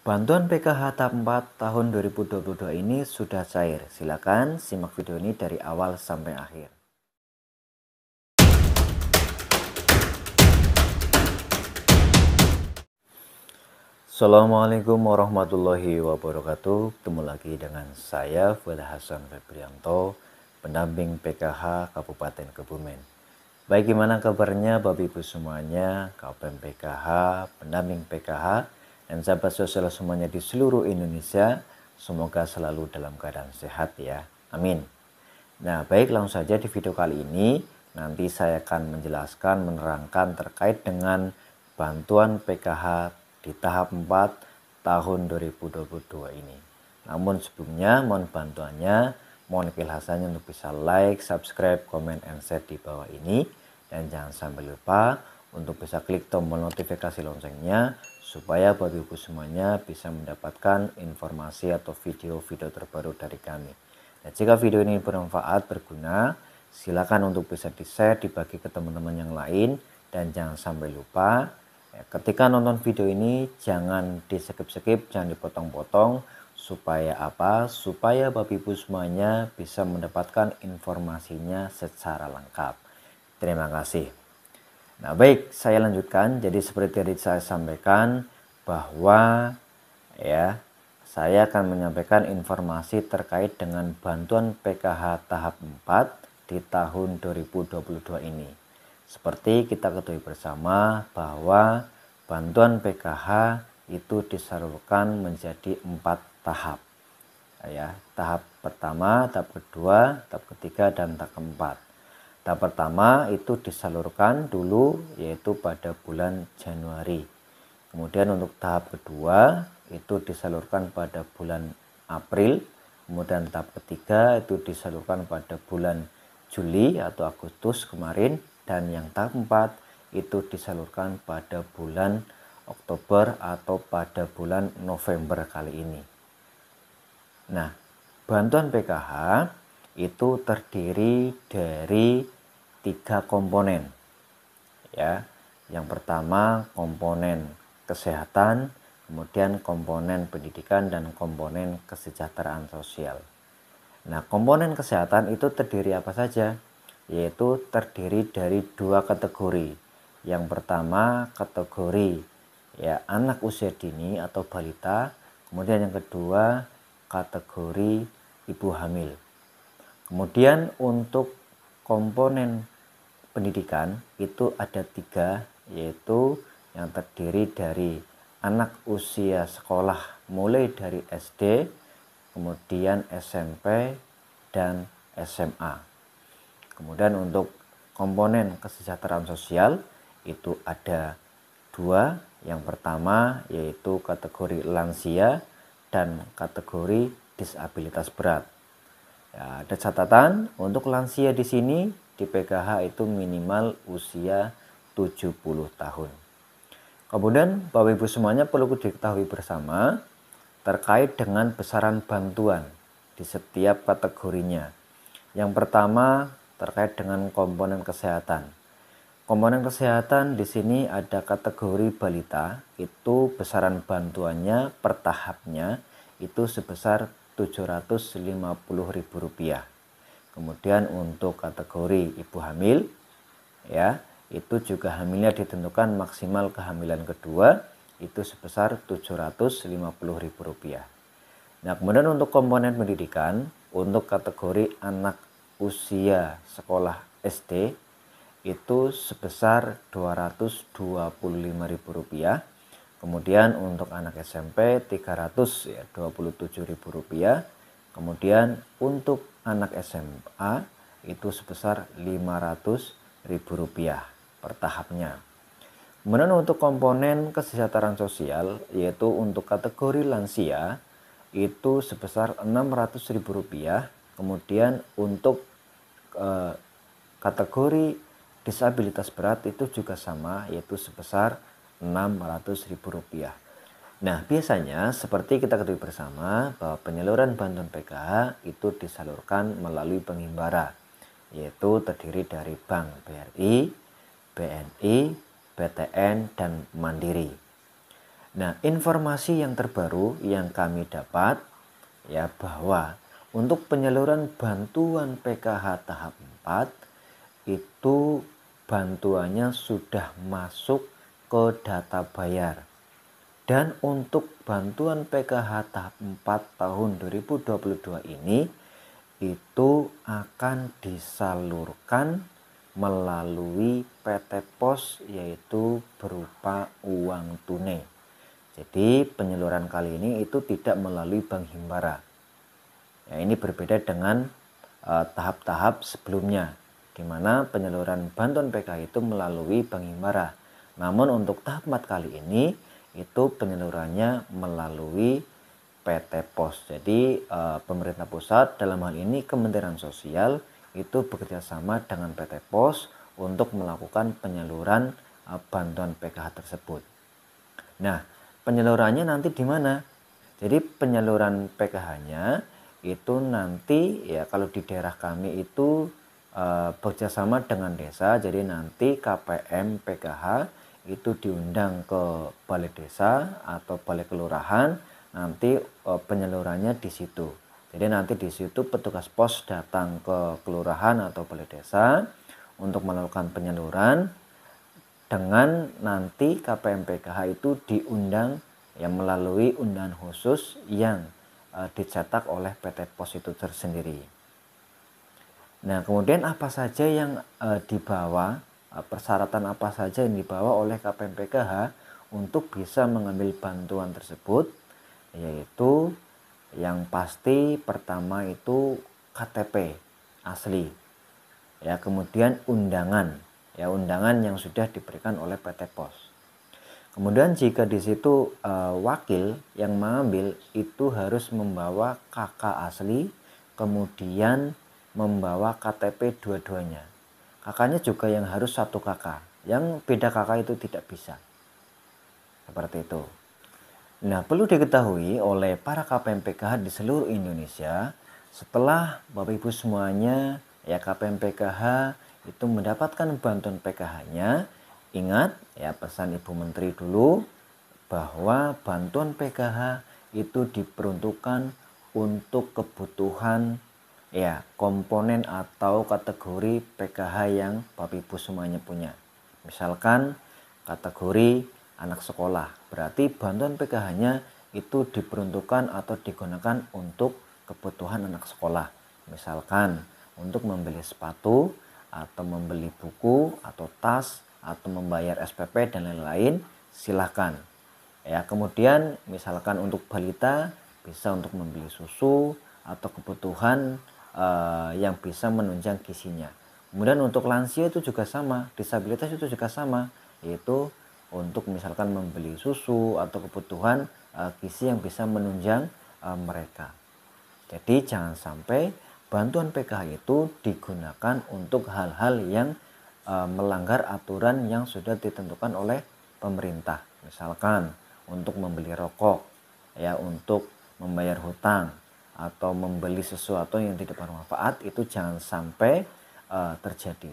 Bantuan PKH tahap 4 tahun 2022 ini sudah cair. Silakan simak video ini dari awal sampai akhir. Assalamualaikum warahmatullahi wabarakatuh. Ketemu lagi dengan saya Fuad Hasan Febrianto, pendamping PKH Kabupaten Kebumen. Baik, gimana kabarnya Bapak Ibu semuanya, KPM PKH, pendamping PKH, dan sahabat sosial semuanya di seluruh Indonesia. Semoga selalu dalam keadaan sehat ya. Amin. Nah, baik, langsung saja di video kali ini nanti saya akan menjelaskan, menerangkan terkait dengan bantuan PKH di tahap 4 tahun 2022 ini. Namun sebelumnya mohon bantuannya, mohon keikhlasannya untuk bisa like, subscribe, comment, and share di bawah ini. Dan jangan sampai lupa untuk bisa klik tombol notifikasi loncengnya supaya Bapak Ibu semuanya bisa mendapatkan informasi atau video-video terbaru dari kami. Dan jika video ini bermanfaat, berguna, silakan untuk bisa di-share, dibagi ke teman-teman yang lain. Dan jangan sampai lupa, ketika nonton video ini jangan di-skip-skip, jangan dipotong-potong. Supaya apa? Supaya Bapak Ibu semuanya bisa mendapatkan informasinya secara lengkap. Terima kasih. Nah, baik, saya lanjutkan. Jadi seperti tadi saya sampaikan bahwa ya, saya akan menyampaikan informasi terkait dengan bantuan PKH tahap 4 di tahun 2022 ini. Seperti kita ketahui bersama bahwa bantuan PKH itu disalurkan menjadi 4 tahap. Ya, tahap pertama, tahap kedua, tahap ketiga, dan tahap keempat. Tahap pertama itu disalurkan dulu yaitu pada bulan Januari. Kemudian untuk tahap kedua itu disalurkan pada bulan April. Kemudian tahap ketiga itu disalurkan pada bulan Juli atau Agustus kemarin. Dan yang tahap 4 itu disalurkan pada bulan Oktober atau pada bulan November kali ini. Nah, bantuan PKH itu terdiri dari 3 komponen. Ya, yang pertama komponen kesehatan, kemudian komponen pendidikan, dan komponen kesejahteraan sosial. Nah, komponen kesehatan itu terdiri apa saja? Yaitu terdiri dari 2 kategori. Yang pertama kategori ya anak usia dini atau balita, kemudian yang kedua kategori ibu hamil. Kemudian untuk komponen pendidikan itu ada 3, yaitu yang terdiri dari anak usia sekolah mulai dari SD, kemudian SMP, dan SMA. Kemudian untuk komponen kesejahteraan sosial itu ada 2. Yang pertama yaitu kategori lansia dan kategori disabilitas berat. Ya, ada catatan untuk lansia di sini di PKH itu minimal usia 70 tahun. Kemudian Bapak Ibu semuanya perlu diketahui bersama terkait dengan besaran bantuan di setiap kategorinya. Yang pertama terkait dengan komponen kesehatan. Komponen kesehatan di sini ada kategori balita, itu besaran bantuannya per tahapnya itu sebesar Rp750.000. Kemudian untuk kategori ibu hamil ya, itu juga hamilnya ditentukan maksimal kehamilan kedua itu sebesar Rp750.000. Nah, kemudian untuk komponen pendidikan untuk kategori anak usia sekolah SD itu sebesar Rp225.000. Kemudian untuk anak SMP Rp327.000. Kemudian untuk anak SMA itu sebesar Rp500.000 per tahapnya. Kemudian untuk komponen kesejahteraan sosial yaitu untuk kategori lansia itu sebesar Rp600.000. Kemudian untuk kategori disabilitas berat itu juga sama yaitu sebesar Rp600.000. Nah, biasanya seperti kita ketahui bersama bahwa penyaluran bantuan PKH itu disalurkan melalui bank himbara, yaitu terdiri dari Bank BRI, BNI, BTN, dan Mandiri. Nah, informasi yang terbaru yang kami dapat ya bahwa untuk penyaluran bantuan PKH tahap 4 itu bantuannya sudah masuk ke data bayar. Dan untuk bantuan PKH tahap 4 tahun 2022 ini itu akan disalurkan melalui PT Pos, yaitu berupa uang tunai. Jadi penyaluran kali ini itu tidak melalui Bank Himbara. Ya, ini berbeda dengan tahap-tahap sebelumnya, di mana penyaluran bantuan PKH itu melalui Bank Himbara. Namun untuk tahap 4 kali ini itu penyalurannya melalui PT Pos. Jadi pemerintah pusat dalam hal ini Kementerian Sosial itu bekerjasama dengan PT Pos untuk melakukan penyaluran bantuan PKH tersebut. Nah, penyalurannya nanti di mana? Jadi penyaluran PKH-nya itu nanti ya kalau di daerah kami itu bekerjasama dengan desa. Jadi nanti KPM PKH itu diundang ke balai desa atau balai kelurahan. Nanti penyalurannya di situ. Jadi nanti di situ petugas pos datang ke kelurahan atau balai desa untuk melakukan penyaluran, dengan nanti KPM PKH itu diundang yang melalui undangan khusus yang dicetak oleh PT Pos itu tersendiri. Nah, kemudian apa saja yang dibawa, persyaratan apa saja yang dibawa oleh KPM PKH untuk bisa mengambil bantuan tersebut, yaitu yang pasti pertama itu KTP asli, ya, kemudian undangan, ya, undangan yang sudah diberikan oleh PT Pos. Kemudian jika di situ wakil yang mengambil itu harus membawa KK asli, kemudian membawa KTP dua-duanya. KK-nya juga yang harus satu KK, yang beda KK itu tidak bisa. Seperti itu. Nah, perlu diketahui oleh para KPM PKH di seluruh Indonesia, setelah Bapak Ibu semuanya ya KPM PKH itu mendapatkan bantuan PKH-nya, ingat ya pesan Ibu Menteri dulu bahwa bantuan PKH itu diperuntukkan untuk kebutuhan ya komponen atau kategori PKH yang Bapak Ibu semuanya punya. Misalkan kategori anak sekolah, berarti bantuan PKH-nya itu diperuntukkan atau digunakan untuk kebutuhan anak sekolah. Misalkan untuk membeli sepatu atau membeli buku atau tas atau membayar SPP dan lain-lain, silakan. Ya, kemudian misalkan untuk balita bisa untuk membeli susu atau kebutuhan yang bisa menunjang gizinya. Kemudian untuk lansia itu juga sama, disabilitas itu juga sama, yaitu untuk misalkan membeli susu atau kebutuhan gizi yang bisa menunjang mereka. Jadi jangan sampai bantuan PKH itu digunakan untuk hal-hal yang melanggar aturan yang sudah ditentukan oleh pemerintah. Misalkan untuk membeli rokok, ya, untuk membayar hutang atau membeli sesuatu yang tidak bermanfaat, itu jangan sampai terjadi.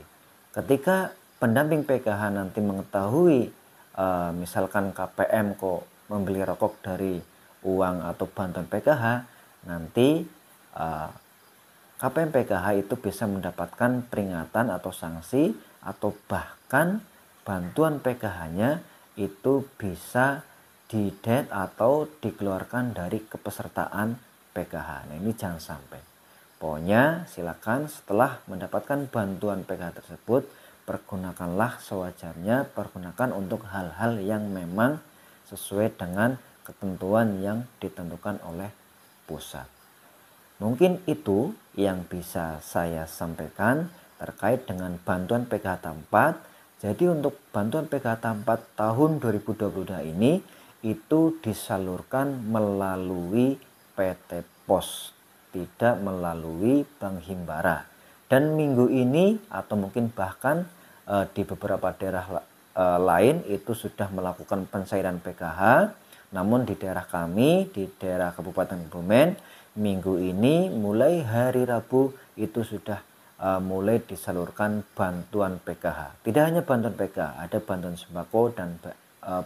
Ketika pendamping PKH nanti mengetahui misalkan KPM kok membeli rokok dari uang atau bantuan PKH, nanti KPM PKH itu bisa mendapatkan peringatan atau sanksi, atau bahkan bantuan PKH-nya itu bisa didet atau dikeluarkan dari kepesertaan PKH. Nah, ini jangan sampai. Pokoknya silakan setelah mendapatkan bantuan PKH tersebut, pergunakanlah sewajarnya, pergunakan untuk hal-hal yang memang sesuai dengan ketentuan yang ditentukan oleh pusat. Mungkin itu yang bisa saya sampaikan terkait dengan bantuan PKH tahap 4. Jadi untuk bantuan PKH tahap 4 tahun 2022 ini itu disalurkan melalui PT Pos, tidak melalui Bank Himbara. Dan minggu ini atau mungkin bahkan di beberapa daerah lain itu sudah melakukan pensairan PKH. Namun di daerah kami, di daerah Kabupaten Kebumen, minggu ini mulai hari Rabu itu sudah mulai disalurkan bantuan PKH. Tidak hanya bantuan PKH, ada bantuan sembako dan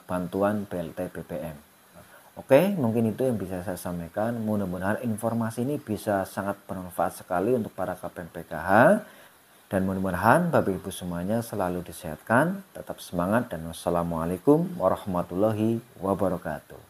bantuan BLT BBM. Oke, mungkin itu yang bisa saya sampaikan. Mudah-mudahan informasi ini bisa sangat bermanfaat sekali untuk para KPM PKH. Dan mudah-mudahan Bapak Ibu semuanya selalu disehatkan, tetap semangat, dan wassalamualaikum warahmatullahi wabarakatuh.